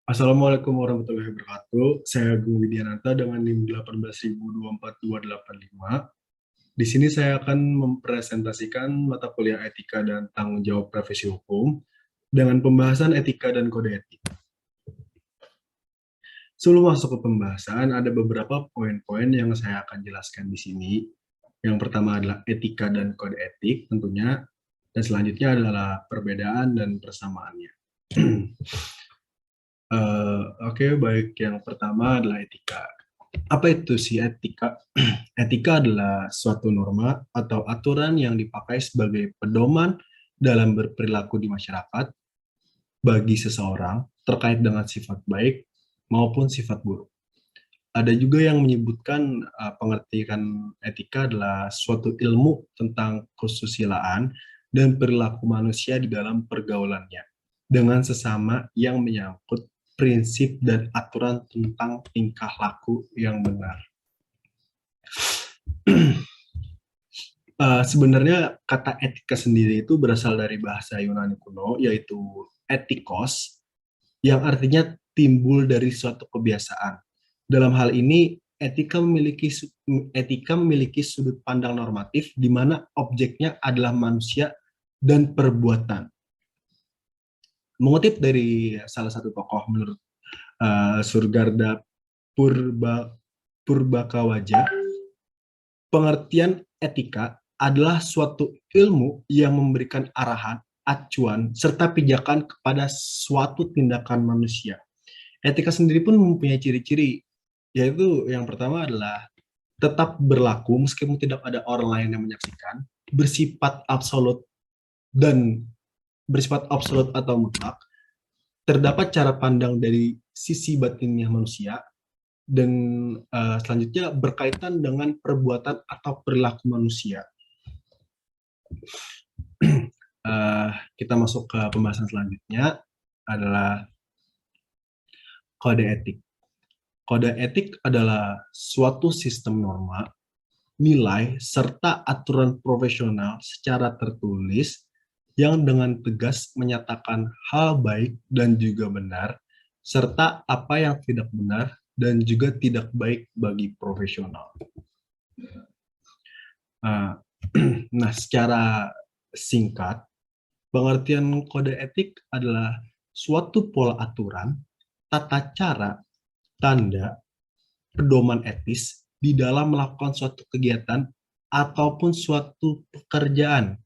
Assalamualaikum warahmatullahi wabarakatuh. Saya Agung Widiananta dengan NIM 1824285. Di sini saya akan mempresentasikan mata kuliah etika dan tanggung jawab profesi hukum dengan pembahasan etika dan kode etik. Sebelum masuk ke pembahasan, ada beberapa poin-poin yang saya akan jelaskan di sini. Yang pertama adalah etika dan kode etik tentunya, dan selanjutnya adalah perbedaan dan persamaannya. Oke, baik. Yang pertama adalah etika. Apa itu sih etika? Etika adalah suatu norma atau aturan yang dipakai sebagai pedoman dalam berperilaku di masyarakat bagi seseorang terkait dengan sifat baik maupun sifat buruk. Ada juga yang menyebutkan pengertian etika adalah suatu ilmu tentang kesusilaan dan perilaku manusia di dalam pergaulannya dengan sesama yang menyangkut prinsip dan aturan tentang tingkah laku yang benar. Sebenarnya kata etika sendiri itu berasal dari bahasa Yunani kuno, yaitu etikos, yang artinya timbul dari suatu kebiasaan. Dalam hal ini, etika memiliki sudut pandang normatif di mana objeknya adalah manusia dan perbuatan. Mengutip dari salah satu tokoh menurut Surgarda Purbakawaja, pengertian etika adalah suatu ilmu yang memberikan arahan, acuan, serta pijakan kepada suatu tindakan manusia. Etika sendiri pun mempunyai ciri-ciri, yaitu yang pertama adalah tetap berlaku meskipun tidak ada orang lain yang menyaksikan, bersifat absolut atau mutlak, terdapat cara pandang dari sisi batinnya manusia, dan selanjutnya berkaitan dengan perbuatan atau perilaku manusia. Kita masuk ke pembahasan selanjutnya adalah kode etik. Kode etik adalah suatu sistem norma, nilai, serta aturan profesional secara tertulis yang dengan tegas menyatakan hal baik dan juga benar, serta apa yang tidak benar dan juga tidak baik bagi profesional. Nah, secara singkat, pengertian kode etik adalah suatu pola aturan, tata cara, tanda, pedoman etis di dalam melakukan suatu kegiatan ataupun suatu pekerjaan.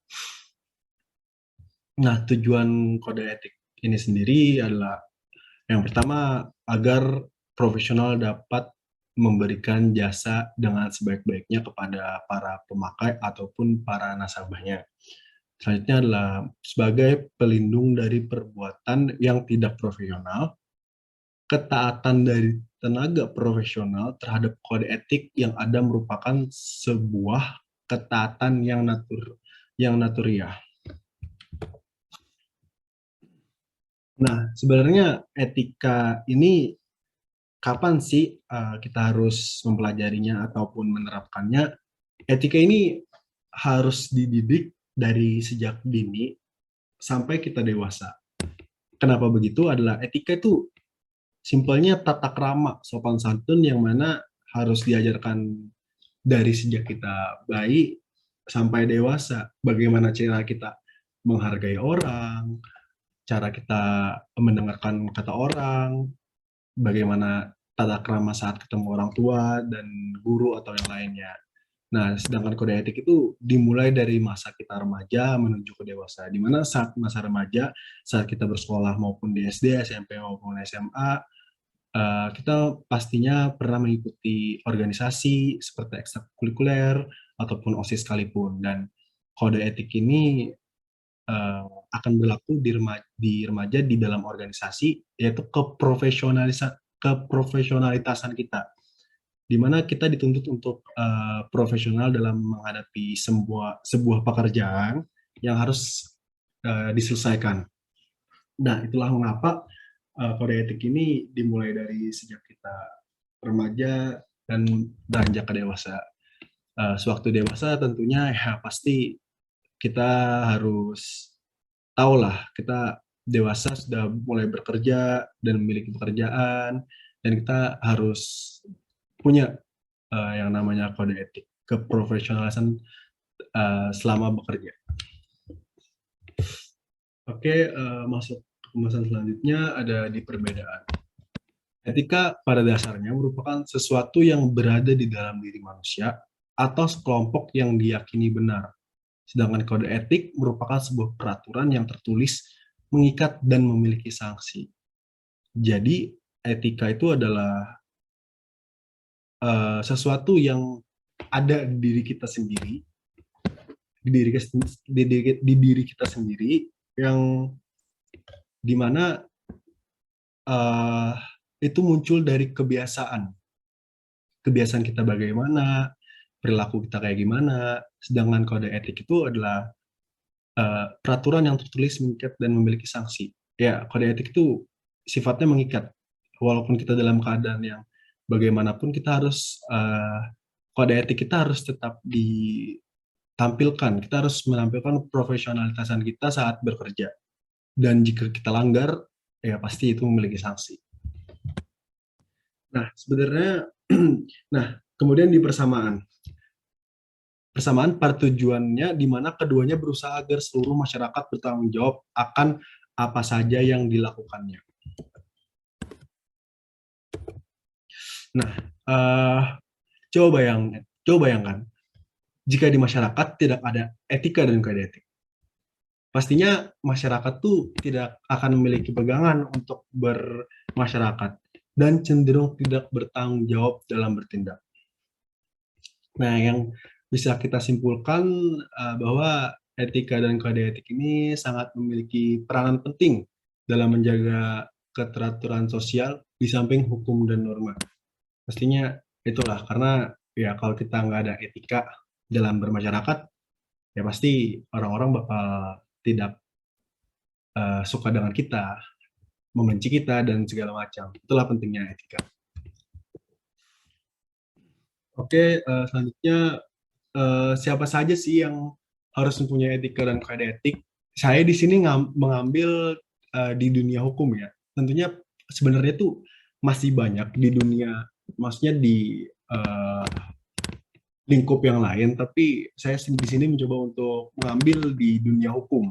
Nah, tujuan kode etik ini sendiri adalah yang pertama, agar profesional dapat memberikan jasa dengan sebaik-baiknya kepada para pemakai ataupun para nasabahnya. Selanjutnya adalah sebagai pelindung dari perbuatan yang tidak profesional, ketaatan dari tenaga profesional terhadap kode etik yang ada merupakan sebuah ketaatan yang naturiah. Nah, sebenarnya etika ini kapan sih kita harus mempelajarinya ataupun menerapkannya? Etika ini harus dididik dari sejak dini sampai kita dewasa. Kenapa begitu? Adalah etika itu simpelnya tata krama, sopan santun yang mana harus diajarkan dari sejak kita bayi sampai dewasa. Bagaimana cara kita menghargai orang, cara kita mendengarkan kata orang, bagaimana tata krama saat ketemu orang tua dan guru atau yang lainnya. Nah, sedangkan kode etik itu dimulai dari masa kita remaja menuju ke dewasa, di mana saat masa remaja, saat kita bersekolah maupun di SD, SMP maupun SMA, kita pastinya pernah mengikuti organisasi seperti ekstrakurikuler ataupun OSIS sekalipun. Dan kode etik ini akan berlaku di remaja di dalam organisasi, yaitu keprofesionalitasan kita, di mana kita dituntut untuk profesional dalam menghadapi sebuah pekerjaan yang harus diselesaikan. Nah, itulah mengapa kode etik ini dimulai dari sejak kita remaja dan beranjak ke dewasa. Sewaktu dewasa tentunya ya pasti kita harus tahu lah, kita dewasa, sudah mulai bekerja dan memiliki pekerjaan, dan kita harus punya yang namanya kode etik, keprofesionalan selama bekerja. Oke, masuk ke pembahasan selanjutnya ada di perbedaan. Etika pada dasarnya merupakan sesuatu yang berada di dalam diri manusia atau sekelompok yang diyakini benar. Sedangkan kode etik merupakan sebuah peraturan yang tertulis, mengikat, dan memiliki sanksi. Jadi, etika itu adalah sesuatu yang ada di diri kita sendiri, di diri kita sendiri, yang dimana itu muncul dari kebiasaan kita bagaimana, perilaku kita kayak gimana. Sedangkan kode etik itu adalah peraturan yang tertulis, mengikat, dan memiliki sanksi. Ya, kode etik itu sifatnya mengikat. Walaupun kita dalam keadaan yang bagaimanapun, kita harus kode etik kita harus tetap ditampilkan. Kita harus menampilkan profesionalitasan kita saat bekerja. Dan jika kita langgar, ya pasti itu memiliki sanksi. Nah, sebenarnya, kemudian di persamaan pada tujuannya di mana keduanya berusaha agar seluruh masyarakat bertanggung jawab akan apa saja yang dilakukannya. Nah, coba bayangkan, jika di masyarakat tidak ada etika dan kode etik, pastinya masyarakat tuh tidak akan memiliki pegangan untuk bermasyarakat dan cenderung tidak bertanggung jawab dalam bertindak. Nah, yang bisa kita simpulkan bahwa etika dan kode etik ini sangat memiliki peranan penting dalam menjaga keteraturan sosial di samping hukum dan norma. Pastinya itulah, karena ya kalau kita nggak ada etika dalam bermasyarakat, ya pasti orang-orang bakal tidak suka dengan kita, membenci kita, dan segala macam. Itulah pentingnya etika. Oke, selanjutnya siapa saja sih yang harus mempunyai etika dan kode etik? Saya di sini mengambil di dunia hukum ya. Tentunya sebenarnya tuh masih banyak di dunia, maksudnya di lingkup yang lain, tapi saya di sini mencoba untuk mengambil di dunia hukum.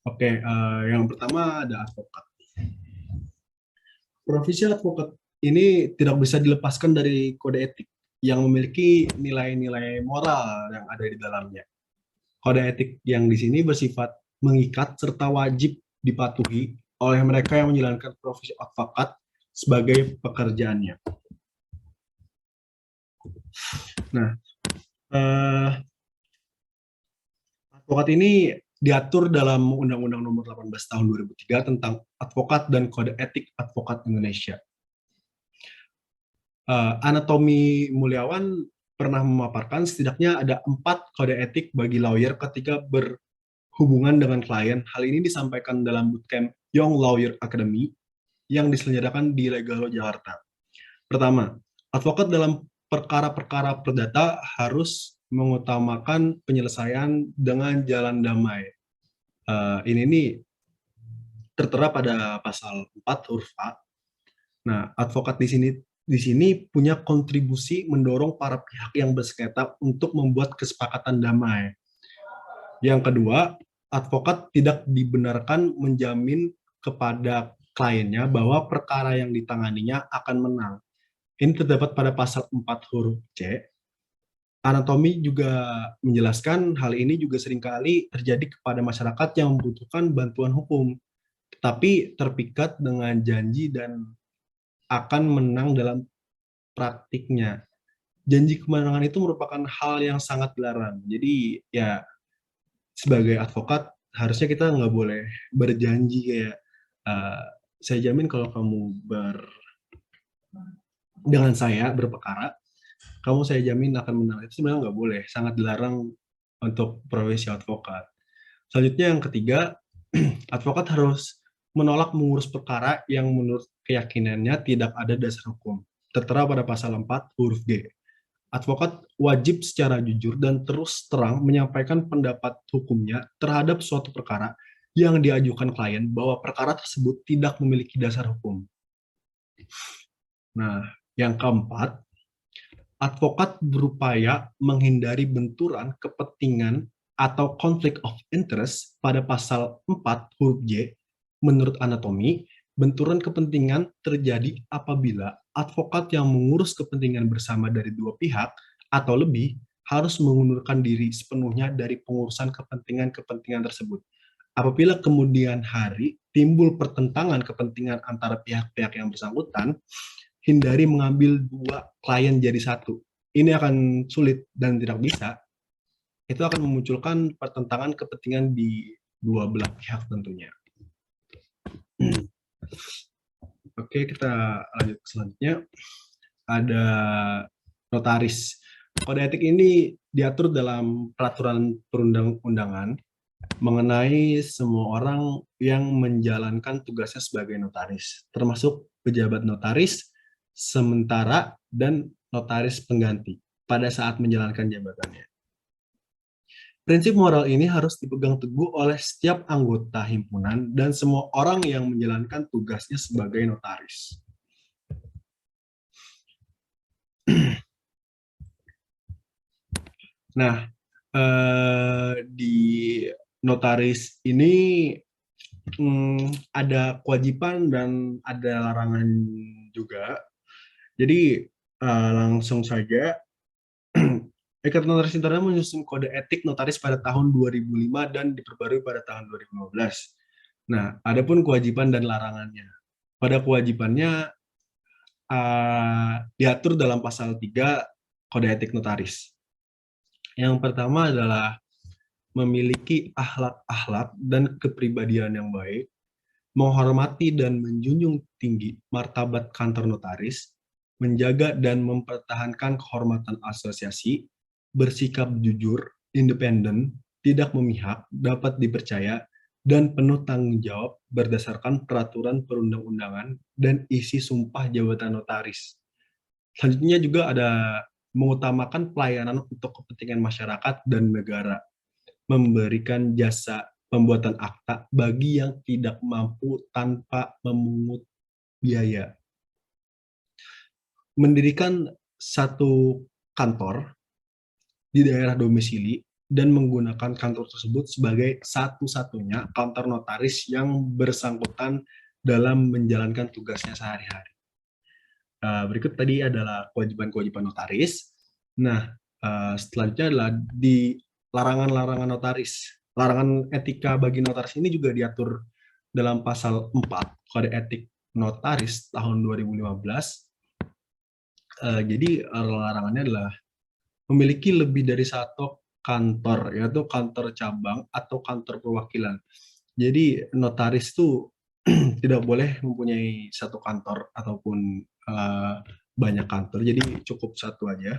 Oke, yang pertama ada advokat. Profesi advokat ini tidak bisa dilepaskan dari kode etik yang memiliki nilai-nilai moral yang ada di dalamnya. Kode etik yang di sini bersifat mengikat serta wajib dipatuhi oleh mereka yang menjalankan profesi advokat sebagai pekerjaannya. Nah, advokat ini diatur dalam Undang-Undang Nomor 18 Tahun 2003 tentang Advokat dan Kode Etik Advokat Indonesia. Anatomi Mulyawan pernah memaparkan setidaknya ada 4 kode etik bagi lawyer ketika berhubungan dengan klien. Hal ini disampaikan dalam bootcamp Young Lawyer Academy yang diselenggarakan di Legal Law Jakarta. Pertama, advokat dalam perkara-perkara perdata harus mengutamakan penyelesaian dengan jalan damai. Ini tertera pada pasal 4 huruf A. Nah, advokat di sini punya kontribusi mendorong para pihak yang bersengketa untuk membuat kesepakatan damai. Yang kedua, advokat tidak dibenarkan menjamin kepada kliennya bahwa perkara yang ditanganinya akan menang. Ini terdapat pada pasal 4 huruf C. Anatomi juga menjelaskan hal ini juga seringkali terjadi kepada masyarakat yang membutuhkan bantuan hukum, tetapi terpikat dengan janji dan akan menang dalam praktiknya. Janji kemenangan itu merupakan hal yang sangat dilarang. Jadi ya sebagai advokat harusnya kita nggak boleh berjanji kayak saya jamin kalau kamu dengan saya berperkara, kamu saya jamin akan menang. Itu sebenarnya nggak boleh, sangat dilarang untuk profesi advokat. Selanjutnya yang ketiga, advokat harus menolak mengurus perkara yang menurut keyakinannya tidak ada dasar hukum. Tertera pada pasal 4 huruf G. advokat wajib secara jujur dan terus terang menyampaikan pendapat hukumnya terhadap suatu perkara yang diajukan klien bahwa perkara tersebut tidak memiliki dasar hukum. Nah, yang keempat, advokat berupaya menghindari benturan kepentingan atau konflik of interest pada pasal 4 huruf J. Menurut anatomi, benturan kepentingan terjadi apabila advokat yang mengurus kepentingan bersama dari dua pihak atau lebih harus mengundurkan diri sepenuhnya dari pengurusan kepentingan-kepentingan tersebut. Apabila kemudian hari timbul pertentangan kepentingan antara pihak-pihak yang bersangkutan, hindari mengambil dua klien jadi satu. Ini akan sulit dan tidak bisa. Itu akan memunculkan pertentangan kepentingan di dua belah pihak tentunya. Oke, kita lanjut ke selanjutnya. Ada notaris. Kode etik ini diatur dalam peraturan perundang-undangan mengenai semua orang yang menjalankan tugasnya sebagai notaris, termasuk pejabat notaris sementara dan notaris pengganti pada saat menjalankan jabatannya. Prinsip moral ini harus dipegang teguh oleh setiap anggota himpunan dan semua orang yang menjalankan tugasnya sebagai notaris. Nah, di notaris ini ada kewajiban dan ada larangan juga. Jadi langsung saja, Ikatan Notaris Internasional menyusun kode etik notaris pada tahun 2005 dan diperbarui pada tahun 2015. Nah, adapun kewajiban dan larangannya. Pada kewajibannya diatur dalam pasal 3 kode etik notaris. Yang pertama adalah memiliki akhlak-akhlak dan kepribadian yang baik, menghormati dan menjunjung tinggi martabat kantor notaris, menjaga dan mempertahankan kehormatan asosiasi, bersikap jujur, independen, tidak memihak, dapat dipercaya, dan penuh tanggung jawab berdasarkan peraturan perundang-undangan dan isi sumpah jabatan notaris. Selanjutnya juga ada mengutamakan pelayanan untuk kepentingan masyarakat dan negara, memberikan jasa pembuatan akta bagi yang tidak mampu tanpa memungut biaya. Mendirikan satu kantor di daerah domisili dan menggunakan kantor tersebut sebagai satu-satunya kantor notaris yang bersangkutan dalam menjalankan tugasnya sehari-hari. Berikut tadi adalah kewajiban-kewajiban notaris. Nah, selanjutnya adalah di larangan-larangan notaris. Larangan etika bagi notaris ini juga diatur dalam pasal 4 Kode Etik Notaris tahun 2015. Jadi larangannya adalah memiliki lebih dari satu kantor, yaitu kantor cabang atau kantor perwakilan. Jadi notaris itu tidak boleh mempunyai satu kantor ataupun banyak kantor, jadi cukup satu aja.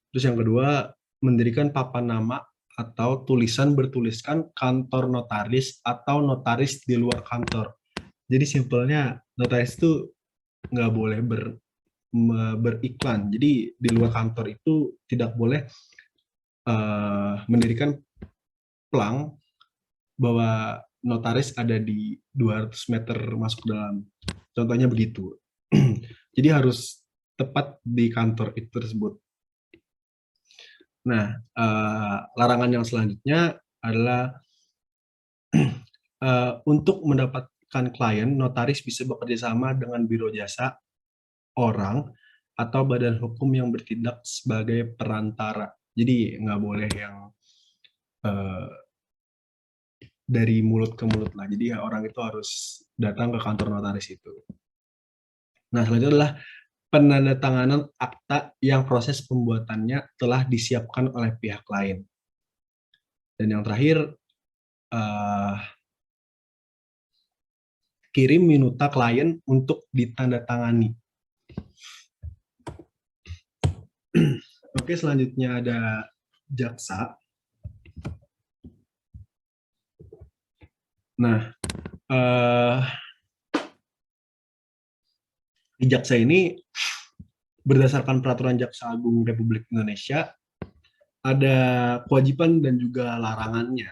Terus yang kedua, mendirikan papan nama atau tulisan bertuliskan kantor notaris atau notaris di luar kantor. Jadi simpelnya notaris itu nggak boleh beriklan. Jadi di luar kantor itu tidak boleh mendirikan pelang bahwa notaris ada di 200 meter masuk ke dalam. Contohnya begitu. Jadi harus tepat di kantor itu tersebut. Nah, larangan yang selanjutnya adalah untuk mendapatkan klien, notaris bisa bekerja sama dengan biro jasa, orang, atau badan hukum yang bertindak sebagai perantara. Jadi nggak boleh yang dari mulut ke mulut lah. Jadi orang itu harus datang ke kantor notaris itu. Nah, selanjutnya adalah penandatanganan akta yang proses pembuatannya telah disiapkan oleh pihak lain. Dan yang terakhir, kirim minuta klien untuk ditandatangani. Oke, selanjutnya ada jaksa. Nah, di jaksa ini berdasarkan Peraturan Jaksa Agung Republik Indonesia, ada kewajiban dan juga larangannya.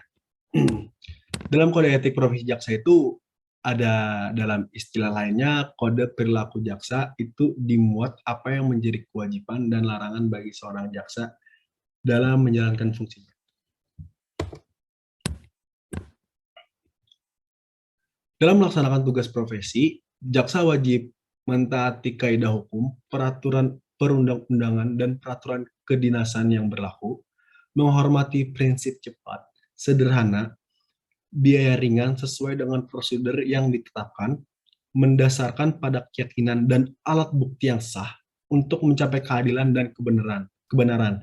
Dalam kode etik profesi jaksa itu ada dalam istilah lainnya kode perilaku jaksa itu dimuat apa yang menjadi kewajiban dan larangan bagi seorang jaksa dalam menjalankan fungsinya. Dalam melaksanakan tugas profesi, jaksa wajib mentaati kaidah hukum, peraturan perundang-undangan, dan peraturan kedinasan yang berlaku, menghormati prinsip cepat, sederhana, biaya ringan sesuai dengan prosedur yang ditetapkan, mendasarkan pada keyakinan dan alat bukti yang sah untuk mencapai keadilan dan kebenaran.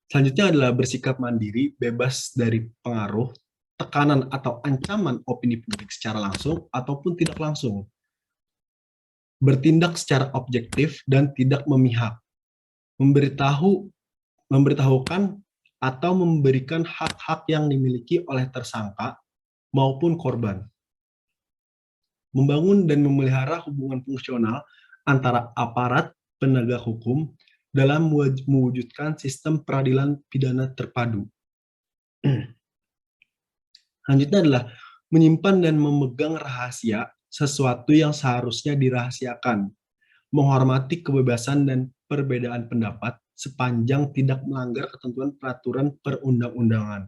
Selanjutnya adalah bersikap mandiri, bebas dari pengaruh, tekanan atau ancaman opini publik secara langsung ataupun tidak langsung. Bertindak secara objektif dan tidak memihak. Memberitahukan atau memberikan hak-hak yang dimiliki oleh tersangka maupun korban. Membangun dan memelihara hubungan fungsional antara aparat penegak hukum dalam mewujudkan sistem peradilan pidana terpadu. Selanjutnya adalah menyimpan dan memegang rahasia sesuatu yang seharusnya dirahasiakan, menghormati kebebasan dan perbedaan pendapat sepanjang tidak melanggar ketentuan peraturan perundang-undangan.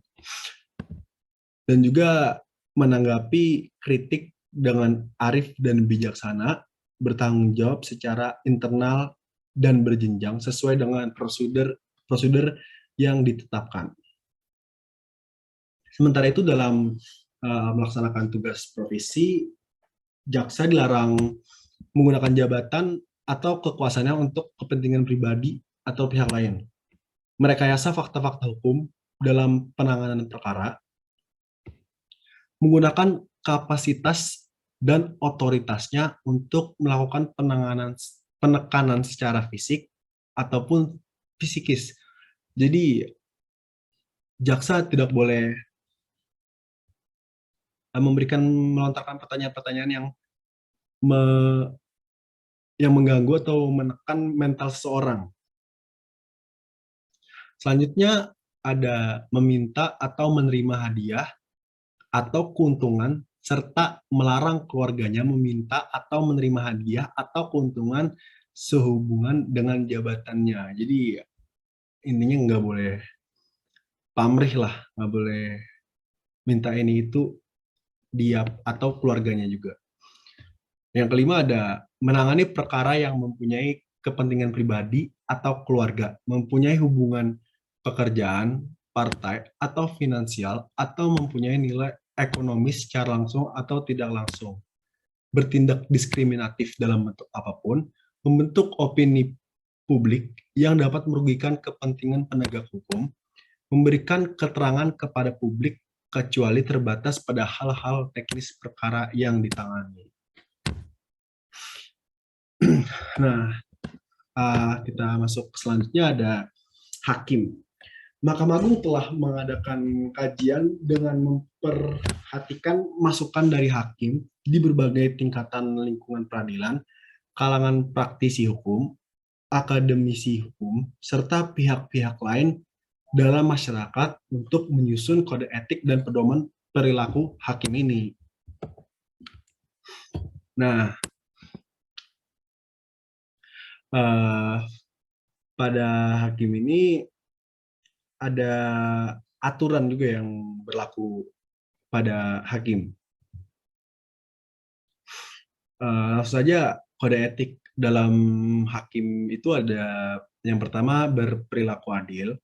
Dan juga menanggapi kritik dengan arif dan bijaksana, bertanggung jawab secara internal dan berjenjang sesuai dengan prosedur yang ditetapkan. Sementara itu dalam melaksanakan tugas profesi, jaksa dilarang menggunakan jabatan atau kekuasaannya untuk kepentingan pribadi atau pihak lain. Merekayasa fakta-fakta hukum dalam penanganan perkara, menggunakan kapasitas dan otoritasnya untuk melakukan penekanan secara fisik ataupun psikis. Jadi jaksa tidak boleh melontarkan pertanyaan-pertanyaan yang mengganggu atau menekan mental seseorang. Selanjutnya ada meminta atau menerima hadiah atau keuntungan serta melarang keluarganya meminta atau menerima hadiah atau keuntungan sehubungan dengan jabatannya. Jadi intinya nggak boleh pamrih lah, nggak boleh minta ini itu dia atau keluarganya juga. Yang kelima ada menangani perkara yang mempunyai kepentingan pribadi atau keluarga, mempunyai hubungan pekerjaan, partai, atau finansial, atau mempunyai nilai ekonomis secara langsung atau tidak langsung. Bertindak diskriminatif dalam bentuk apapun, membentuk opini publik yang dapat merugikan kepentingan penegak hukum, memberikan keterangan kepada publik kecuali terbatas pada hal-hal teknis perkara yang ditangani. Nah, kita masuk ke selanjutnya ada hakim. Mahkamah Agung telah mengadakan kajian dengan memperhatikan masukan dari hakim di berbagai tingkatan lingkungan peradilan, kalangan praktisi hukum, akademisi hukum, serta pihak-pihak lain dalam masyarakat untuk menyusun kode etik dan pedoman perilaku hakim ini. Nah, pada hakim ini ada aturan juga yang berlaku pada hakim. Langsung saja kode etik dalam hakim itu ada yang pertama berperilaku adil.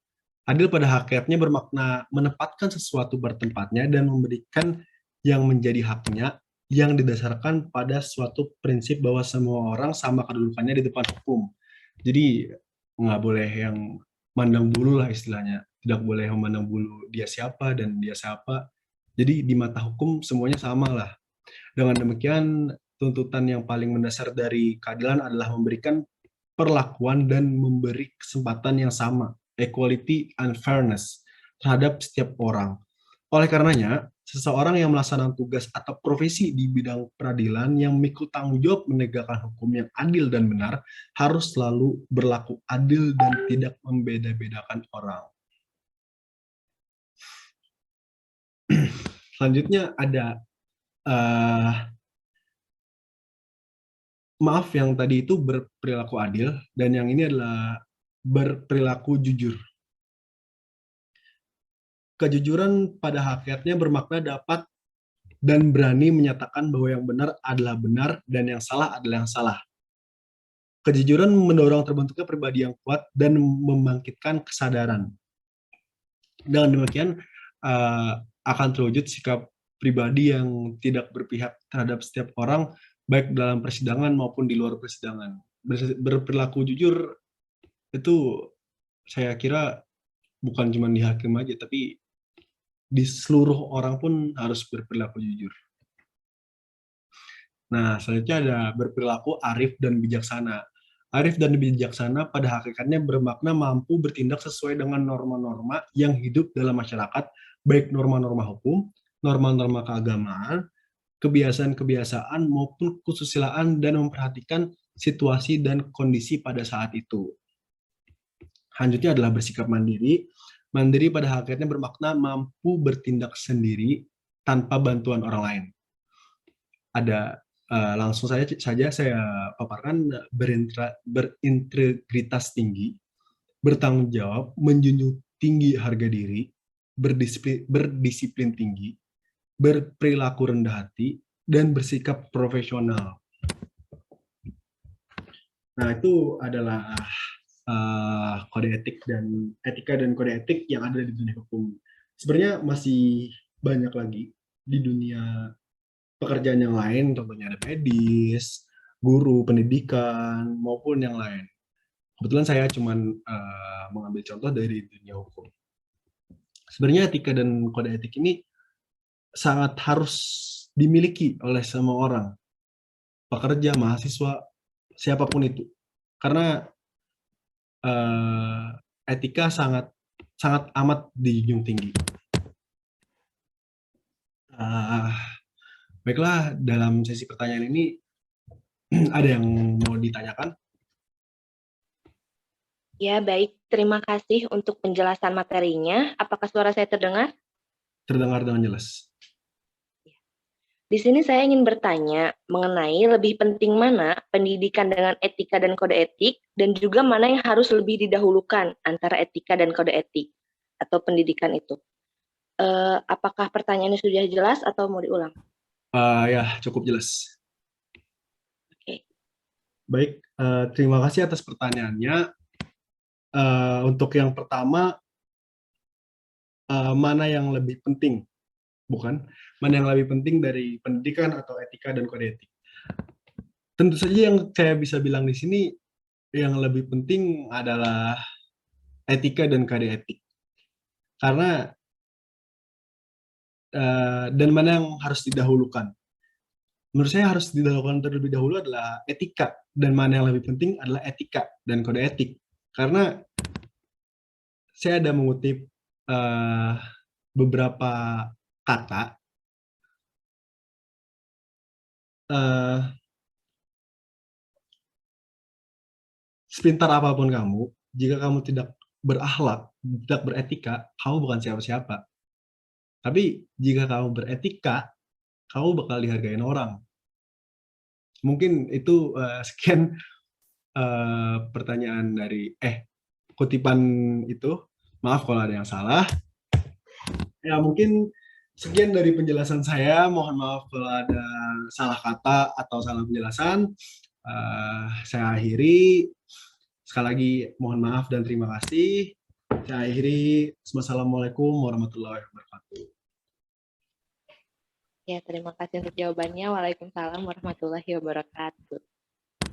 Adil pada hakikatnya bermakna menempatkan sesuatu bertempatnya dan memberikan yang menjadi haknya yang didasarkan pada suatu prinsip bahwa semua orang sama kedudukannya di depan hukum. Jadi nggak boleh yang mandang bulu lah istilahnya. Tidak boleh memandang bulu dia siapa dan dia siapa. Jadi di mata hukum semuanya sama lah. Dengan demikian tuntutan yang paling mendasar dari keadilan adalah memberikan perlakuan dan memberi kesempatan yang sama, equality and fairness terhadap setiap orang. Oleh karenanya, seseorang yang melaksanakan tugas atau profesi di bidang peradilan yang memikul tanggung jawab menegakkan hukum yang adil dan benar harus selalu berlaku adil dan tidak membeda-bedakan orang. Selanjutnya ada eh, maaf yang tadi itu berperilaku adil dan yang ini adalah berperilaku jujur. Kejujuran pada hakikatnya bermakna dapat dan berani menyatakan bahwa yang benar dan yang salah adalah yang salah. Kejujuran mendorong terbentuknya pribadi yang kuat dan membangkitkan kesadaran. Dengan demikian eh, akan terwujud sikap pribadi yang tidak berpihak terhadap setiap orang, baik dalam persidangan maupun di luar persidangan. Berperilaku jujur itu saya kira bukan cuma di hakim aja, tapi di seluruh orang pun harus berperilaku jujur. Nah, selanjutnya ada berperilaku arif dan bijaksana. Arif dan bijaksana pada hakikatnya bermakna mampu bertindak sesuai dengan norma-norma yang hidup dalam masyarakat, baik norma-norma hukum, norma-norma keagamaan, kebiasaan-kebiasaan maupun kesusilaan dan memperhatikan situasi dan kondisi pada saat itu. Selanjutnya adalah bersikap mandiri. Mandiri pada hakikatnya bermakna mampu bertindak sendiri tanpa bantuan orang lain. Ada langsung saja saya paparkan berintegritas tinggi, bertanggung jawab, menjunjung tinggi harga diri, berdisiplin tinggi, berperilaku rendah hati, dan bersikap profesional. Nah, itu adalah kode etik dan etika dan kode etik yang ada di dunia hukum. Sebenarnya masih banyak lagi di dunia pekerjaan yang lain, contohnya ada medis, guru, pendidikan, maupun yang lain. Kebetulan saya cuma mengambil contoh dari dunia hukum. Sebenarnya etika dan kode etik ini sangat harus dimiliki oleh semua orang, pekerja, mahasiswa, siapapun itu. Karena etika sangat sangat amat dijunjung tinggi. Baiklah, dalam sesi pertanyaan ini ada yang mau ditanyakan? Ya, baik. Terima kasih untuk penjelasan materinya. Apakah suara saya terdengar? Terdengar dengan jelas. Di sini saya ingin bertanya mengenai lebih penting mana pendidikan dengan etika dan kode etik, dan juga mana yang harus lebih didahulukan antara etika dan kode etik atau pendidikan itu. Apakah pertanyaannya sudah jelas atau mau diulang? Ya, cukup jelas. Oke. Baik, terima kasih atas pertanyaannya. Untuk yang pertama, mana yang lebih penting? Bukan, mana yang lebih penting dari pendidikan atau etika dan kode etik? Tentu saja yang saya bisa bilang di sini, yang lebih penting adalah etika dan kode etik. Karena, dan mana yang harus didahulukan? Menurut saya harus didahulukan terlebih dahulu adalah etika, dan mana yang lebih penting adalah etika dan kode etik. Karena saya ada mengutip beberapa kata, sepintar apapun kamu, jika kamu tidak berakhlak, tidak beretika, kamu bukan siapa-siapa. Tapi jika kamu beretika, kamu bakal dihargain orang. Mungkin itu sekian pertanyaan dari kutipan itu. Maaf kalau ada yang salah. Ya mungkin sekian dari penjelasan saya. Mohon maaf kalau ada salah kata atau salah penjelasan. Saya akhiri. Sekali lagi mohon maaf dan terima kasih. Saya akhiri. Wassalamualaikum warahmatullahi wabarakatuh. Ya, terima kasih untuk jawabannya. Waalaikumsalam warahmatullahi wabarakatuh.